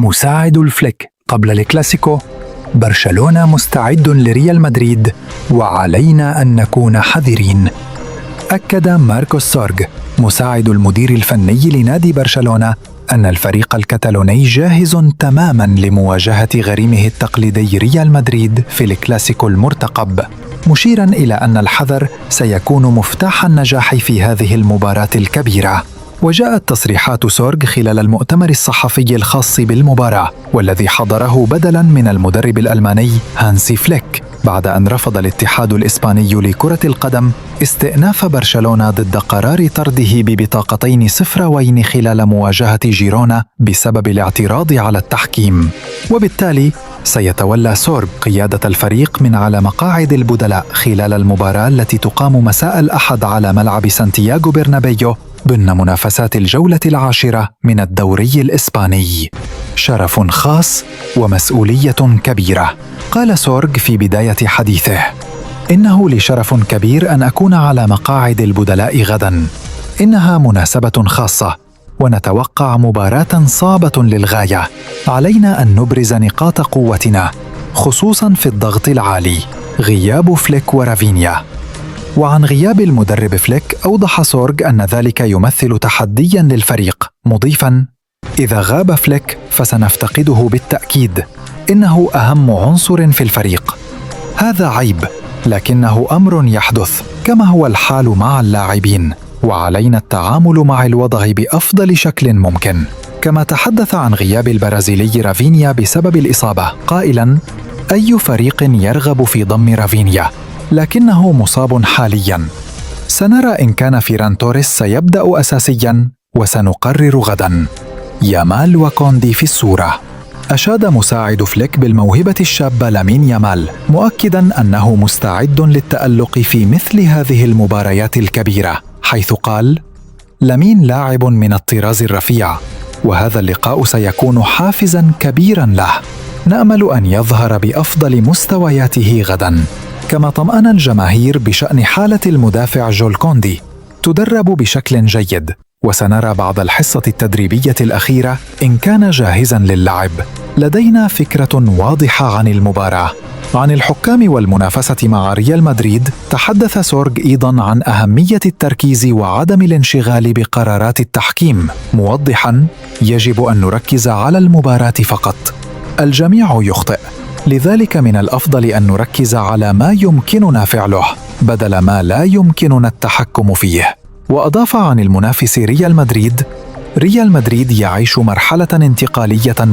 مساعد الفليك قبل الكلاسيكو: برشلونة مستعد لريال مدريد وعلينا أن نكون حذرين. أكد ماركوس سورغ مساعد المدير الفني لنادي برشلونة أن الفريق الكتالوني جاهز تماماً لمواجهة غريمه التقليدي ريال مدريد في الكلاسيكو المرتقب، مشيراً إلى أن الحذر سيكون مفتاح النجاح في هذه المباراة الكبيرة. وجاءت تصريحات سورغ خلال المؤتمر الصحفي الخاص بالمباراة، والذي حضره بدلاً من المدرب الألماني هانسي فليك، بعد أن رفض الاتحاد الإسباني لكرة القدم استئناف برشلونة ضد قرار طرده ببطاقتين صفراوين خلال مواجهة جيرونا بسبب الاعتراض على التحكيم. وبالتالي سيتولى سورغ قيادة الفريق من على مقاعد البدلاء خلال المباراة التي تقام مساء الأحد على ملعب سانتياغو برنابيو ضمن منافسات الجولة العاشرة من الدوري الإسباني. شرف خاص ومسؤولية كبيرة، قال سورغ في بداية حديثه: إنه لي شرف كبير أن أكون على مقاعد البدلاء غداً. إنها مناسبة خاصة ونتوقع مباراة صعبة للغاية. علينا أن نبرز نقاط قوتنا، خصوصاً في الضغط العالي. غياب فليك ورافينيا. وعن غياب المدرب فليك أوضح سورغ أن ذلك يمثل تحدياً للفريق، مضيفاً: إذا غاب فليك فسنفتقده بالتأكيد. إنه أهم عنصر في الفريق. هذا عيب، لكنه أمر يحدث، كما هو الحال مع اللاعبين، وعلينا التعامل مع الوضع بأفضل شكل ممكن. كما تحدث عن غياب البرازيلي رافينيا بسبب الإصابة، قائلاً: أي فريق يرغب في ضم رافينيا؟ لكنه مصاب حالياً. سنرى إن كان فيران توريس سيبدأ أساسياً، وسنقرر غداً. يامال وكوندي في الصورة. أشاد مساعد فليك بالموهبة الشابة لامين يامال، مؤكداً أنه مستعد للتألق في مثل هذه المباريات الكبيرة، حيث قال: لامين لاعب من الطراز الرفيع، وهذا اللقاء سيكون حافزاً كبيراً له. نأمل أن يظهر بأفضل مستوياته غداً. كما طمأن الجماهير بشأن حالة المدافع جول كوندي، تدرب بشكل جيد، وسنرى بعد الحصة التدريبية الأخيرة إن كان جاهزاً للعب. لدينا فكرة واضحة عن المباراة. عن الحكام والمنافسة مع ريال مدريد، تحدث سورغ أيضاً عن أهمية التركيز وعدم الانشغال بقرارات التحكيم، موضحاً: يجب أن نركز على المباراة فقط. الجميع يخطئ، لذلك من الأفضل أن نركز على ما يمكننا فعله بدل ما لا يمكننا التحكم فيه. وأضاف عن المنافس ريال مدريد: ريال مدريد يعيش مرحلة انتقالية